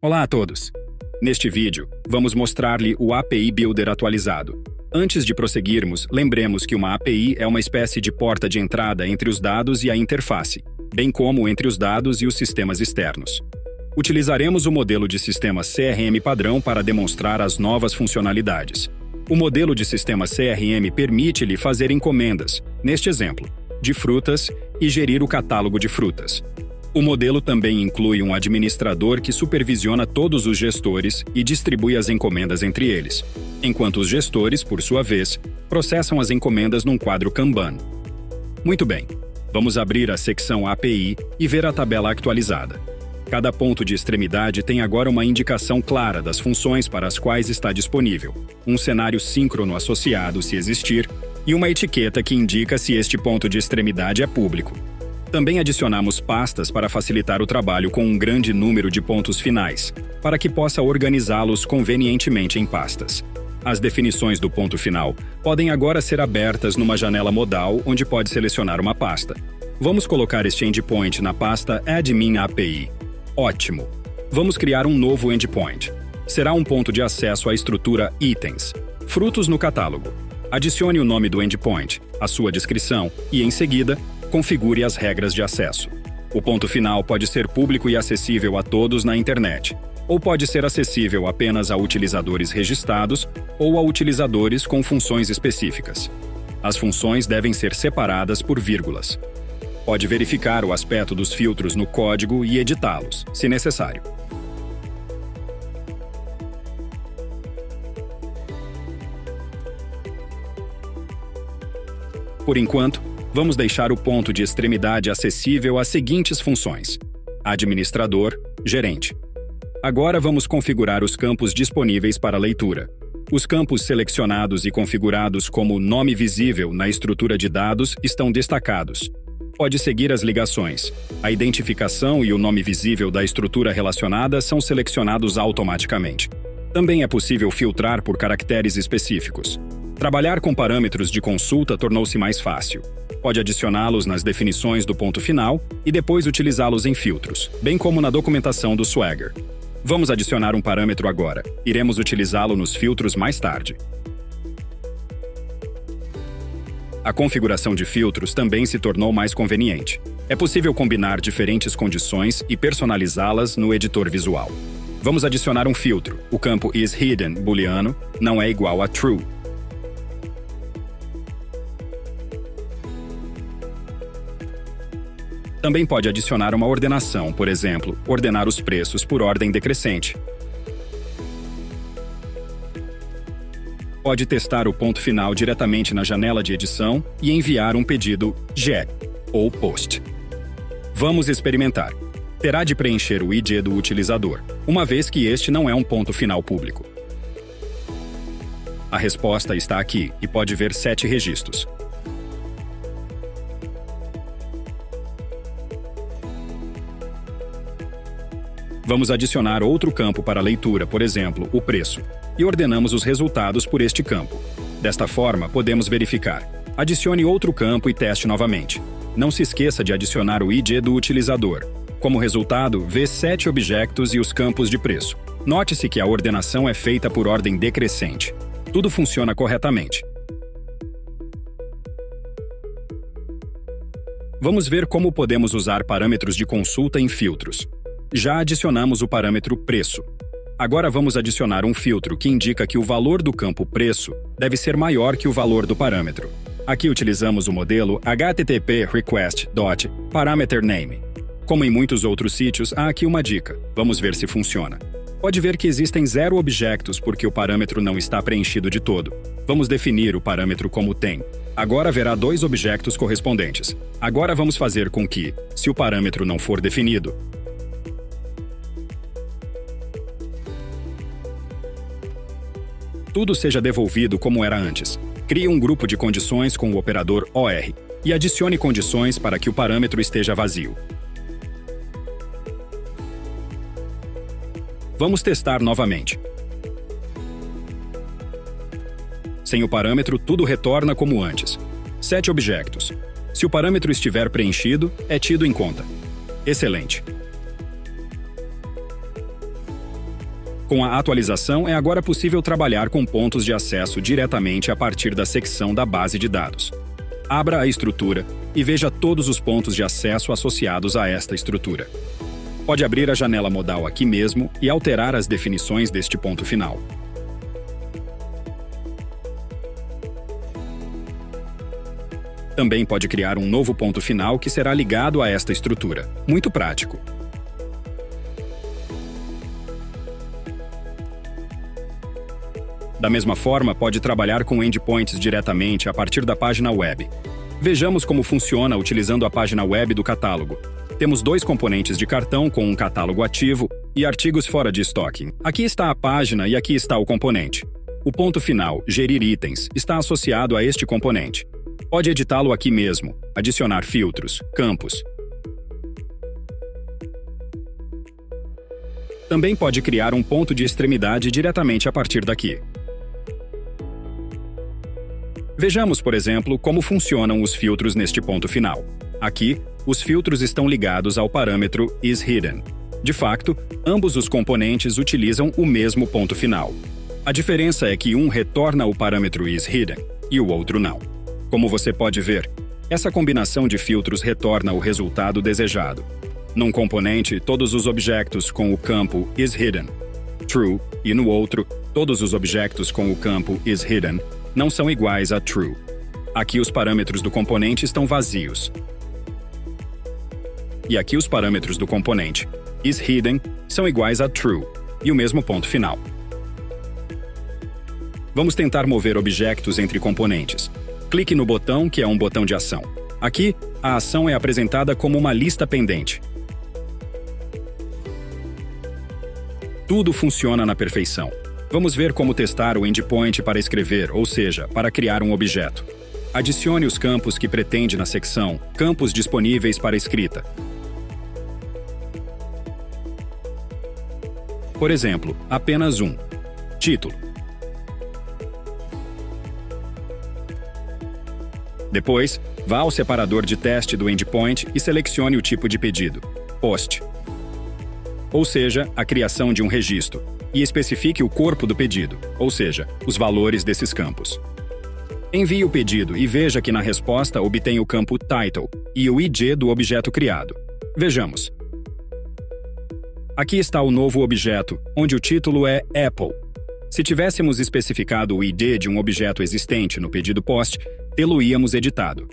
Olá a todos! Neste vídeo, vamos mostrar-lhe o API Builder atualizado. Antes de prosseguirmos, lembremos que uma API é uma espécie de porta de entrada entre os dados e a interface, bem como entre os dados e os sistemas externos. Utilizaremos o modelo de sistema CRM padrão para demonstrar as novas funcionalidades. O modelo de sistema CRM permite-lhe fazer encomendas, neste exemplo, de frutas e gerir o catálogo de frutas. O modelo também inclui um administrador que supervisiona todos os gestores e distribui as encomendas entre eles, enquanto os gestores, por sua vez, processam as encomendas num quadro Kanban. Muito bem, vamos abrir a secção API e ver a tabela atualizada. Cada ponto de extremidade tem agora uma indicação clara das funções para as quais está disponível, um cenário síncrono associado, se existir, e uma etiqueta que indica se este ponto de extremidade é público. Também adicionamos pastas para facilitar o trabalho com um grande número de pontos finais, para que possa organizá-los convenientemente em pastas. As definições do ponto final podem agora ser abertas numa janela modal onde pode selecionar uma pasta. Vamos colocar este endpoint na pasta Admin API. Ótimo! Vamos criar um novo endpoint. Será um ponto de acesso à estrutura Itens, frutos no catálogo. Adicione o nome do endpoint, a sua descrição e, em seguida, configure as regras de acesso. O ponto final pode ser público e acessível a todos na internet, ou pode ser acessível apenas a utilizadores registrados ou a utilizadores com funções específicas. As funções devem ser separadas por vírgulas. Pode verificar o aspecto dos filtros no código e editá-los, se necessário. Por enquanto, vamos deixar o ponto de extremidade acessível às seguintes funções: administrador, gerente. Agora vamos configurar os campos disponíveis para leitura. Os campos selecionados e configurados como nome visível na estrutura de dados estão destacados. Pode seguir as ligações. A identificação e o nome visível da estrutura relacionada são selecionados automaticamente. Também é possível filtrar por caracteres específicos. Trabalhar com parâmetros de consulta tornou-se mais fácil. Pode adicioná-los nas definições do ponto final e depois utilizá-los em filtros, bem como na documentação do Swagger. Vamos adicionar um parâmetro agora. Iremos utilizá-lo nos filtros mais tarde. A configuração de filtros também se tornou mais conveniente. É possível combinar diferentes condições e personalizá-las no editor visual. Vamos adicionar um filtro. O campo isHidden booleano não é igual a true. Também pode adicionar uma ordenação, por exemplo, ordenar os preços por ordem decrescente. Pode testar o ponto final diretamente na janela de edição e enviar um pedido GET ou POST. Vamos experimentar. Terá de preencher o ID do utilizador, uma vez que este não é um ponto final público. A resposta está aqui e pode ver 7 registros. Vamos adicionar outro campo para leitura, por exemplo, o preço, e ordenamos os resultados por este campo. Desta forma, podemos verificar. Adicione outro campo e teste novamente. Não se esqueça de adicionar o ID do utilizador. Como resultado, vê 7 objetos e os campos de preço. Note-se que a ordenação é feita por ordem decrescente. Tudo funciona corretamente. Vamos ver como podemos usar parâmetros de consulta em filtros. Já adicionamos o parâmetro preço. Agora vamos adicionar um filtro que indica que o valor do campo preço deve ser maior que o valor do parâmetro. Aqui utilizamos o modelo HTTP request.parametername. Como em muitos outros sítios, há aqui uma dica. Vamos ver se funciona. Pode ver que existem 0 objetos porque o parâmetro não está preenchido de todo. Vamos definir o parâmetro como tem. Agora haverá 2 objetos correspondentes. Agora vamos fazer com que, se o parâmetro não for definido, tudo seja devolvido como era antes. Crie um grupo de condições com o operador OR e adicione condições para que o parâmetro esteja vazio. Vamos testar novamente. Sem o parâmetro, tudo retorna como antes. 7 objetos. Se o parâmetro estiver preenchido, é tido em conta. Excelente! Com a atualização, é agora possível trabalhar com pontos de acesso diretamente a partir da secção da base de dados. Abra a estrutura e veja todos os pontos de acesso associados a esta estrutura. Pode abrir a janela modal aqui mesmo e alterar as definições deste ponto final. Também pode criar um novo ponto final que será ligado a esta estrutura. Muito prático. Da mesma forma, pode trabalhar com endpoints diretamente a partir da página web. Vejamos como funciona utilizando a página web do catálogo. Temos dois componentes de cartão com um catálogo ativo e artigos fora de estoque. Aqui está a página e aqui está o componente. O ponto final, gerir itens, está associado a este componente. Pode editá-lo aqui mesmo, adicionar filtros, campos. Também pode criar um ponto de extremidade diretamente a partir daqui. Vejamos, por exemplo, como funcionam os filtros neste ponto final. Aqui, os filtros estão ligados ao parâmetro isHidden. De facto, ambos os componentes utilizam o mesmo ponto final. A diferença é que um retorna o parâmetro isHidden e o outro não. Como você pode ver, essa combinação de filtros retorna o resultado desejado. Num componente, todos os objetos com o campo isHidden, true, e no outro, todos os objetos com o campo isHidden não são iguais a true. Aqui os parâmetros do componente estão vazios. E aqui os parâmetros do componente isHidden são iguais a true, e o mesmo ponto final. Vamos tentar mover objetos entre componentes. Clique no botão, que é um botão de ação. Aqui, a ação é apresentada como uma lista pendente. Tudo funciona na perfeição. Vamos ver como testar o endpoint para escrever, ou seja, para criar um objeto. Adicione os campos que pretende na secção Campos disponíveis para escrita. Por exemplo, apenas um. Título. Depois, vá ao separador de teste do endpoint e selecione o tipo de pedido, POST. Ou seja, a criação de um registro, e especifique o corpo do pedido, ou seja, os valores desses campos. Envie o pedido e veja que na resposta obtém o campo Title e o ID do objeto criado. Vejamos. Aqui está o novo objeto, onde o título é Apple. Se tivéssemos especificado o ID de um objeto existente no pedido POST, tê-lo-íamos editado.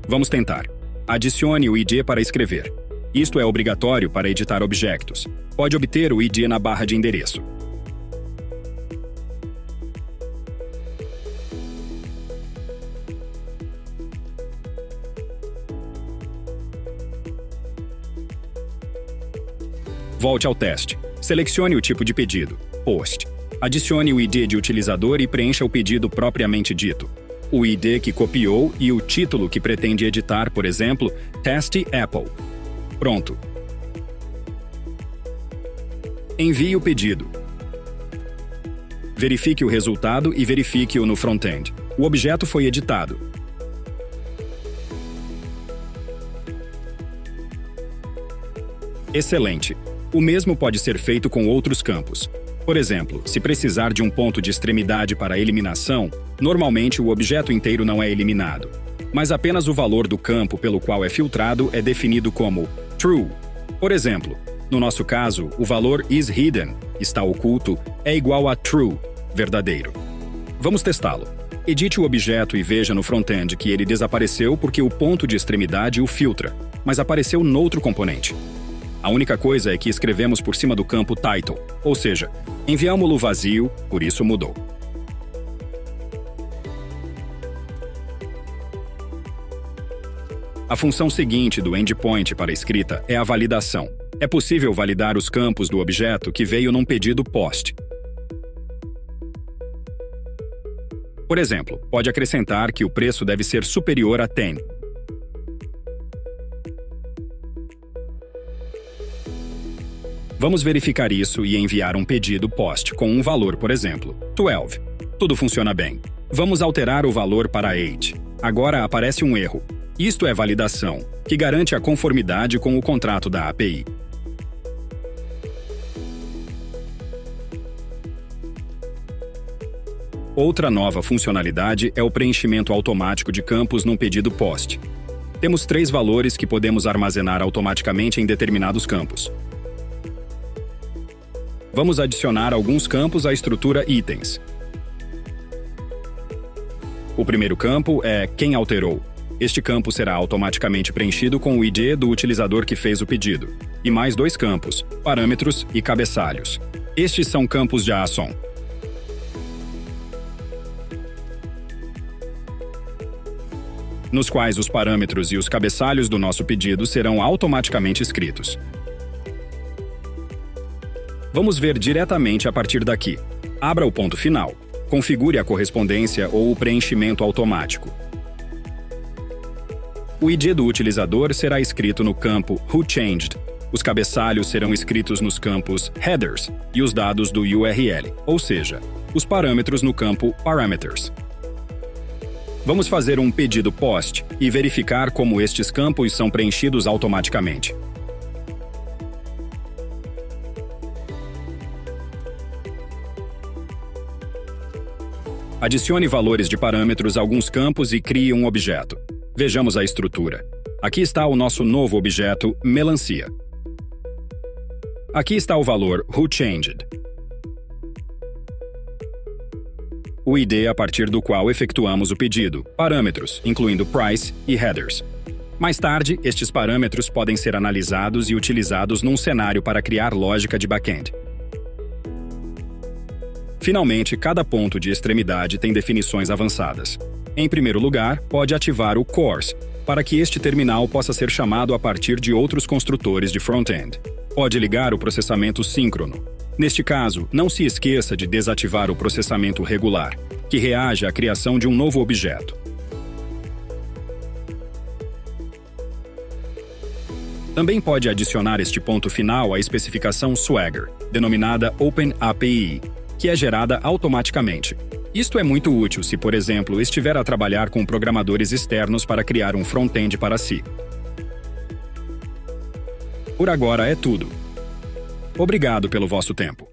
Vamos tentar. Adicione o ID para escrever. Isto é obrigatório para editar objetos. Pode obter o ID na barra de endereço. Volte ao teste. Selecione o tipo de pedido, POST. Adicione o ID de utilizador e preencha o pedido propriamente dito. O ID que copiou e o título que pretende editar, por exemplo, Teste Apple. Pronto. Envie o pedido. Verifique o resultado e verifique-o no front-end. O objeto foi editado. Excelente. O mesmo pode ser feito com outros campos. Por exemplo, se precisar de um ponto de extremidade para eliminação, normalmente o objeto inteiro não é eliminado, mas apenas o valor do campo pelo qual é filtrado é definido como true. Por exemplo, no nosso caso, o valor isHidden, está oculto, é igual a true, verdadeiro. Vamos testá-lo. Edite o objeto e veja no front-end que ele desapareceu porque o ponto de extremidade o filtra, mas apareceu noutro componente. A única coisa é que escrevemos por cima do campo Title, ou seja, enviamos-lo vazio, por isso mudou. A função seguinte do endpoint para escrita é a validação. É possível validar os campos do objeto que veio num pedido POST. Por exemplo, pode acrescentar que o preço deve ser superior a 10. Vamos verificar isso e enviar um pedido POST com um valor, por exemplo, 12. Tudo funciona bem. Vamos alterar o valor para 8. Agora aparece um erro. Isto é validação, que garante a conformidade com o contrato da API. Outra nova funcionalidade é o preenchimento automático de campos num pedido POST. Temos 3 valores que podemos armazenar automaticamente em determinados campos. Vamos adicionar alguns campos à estrutura itens. O primeiro campo é quem alterou. Este campo será automaticamente preenchido com o ID do utilizador que fez o pedido, e mais 2 campos, parâmetros e cabeçalhos. Estes são campos JSON. Nos quais os parâmetros e os cabeçalhos do nosso pedido serão automaticamente escritos. Vamos ver diretamente a partir daqui. Abra o ponto final. Configure a correspondência ou o preenchimento automático. O ID do utilizador será escrito no campo WhoChanged. Os cabeçalhos serão escritos nos campos Headers e os dados do URL, ou seja, os parâmetros no campo Parameters. Vamos fazer um pedido POST e verificar como estes campos são preenchidos automaticamente. Adicione valores de parâmetros a alguns campos e crie um objeto. Vejamos a estrutura. Aqui está o nosso novo objeto, melancia. Aqui está o valor WhoChanged. O ID a partir do qual efetuamos o pedido, parâmetros, incluindo price e headers. Mais tarde, estes parâmetros podem ser analisados e utilizados num cenário para criar lógica de back-end. Finalmente, cada ponto de extremidade tem definições avançadas. Em primeiro lugar, pode ativar o CORS, para que este terminal possa ser chamado a partir de outros construtores de front-end. Pode ligar o processamento síncrono. Neste caso, não se esqueça de desativar o processamento regular, que reage à criação de um novo objeto. Também pode adicionar este ponto final à especificação Swagger, denominada OpenAPI, que é gerada automaticamente. Isto é muito útil se, por exemplo, estiver a trabalhar com programadores externos para criar um front-end para si. Por agora é tudo. Obrigado pelo vosso tempo.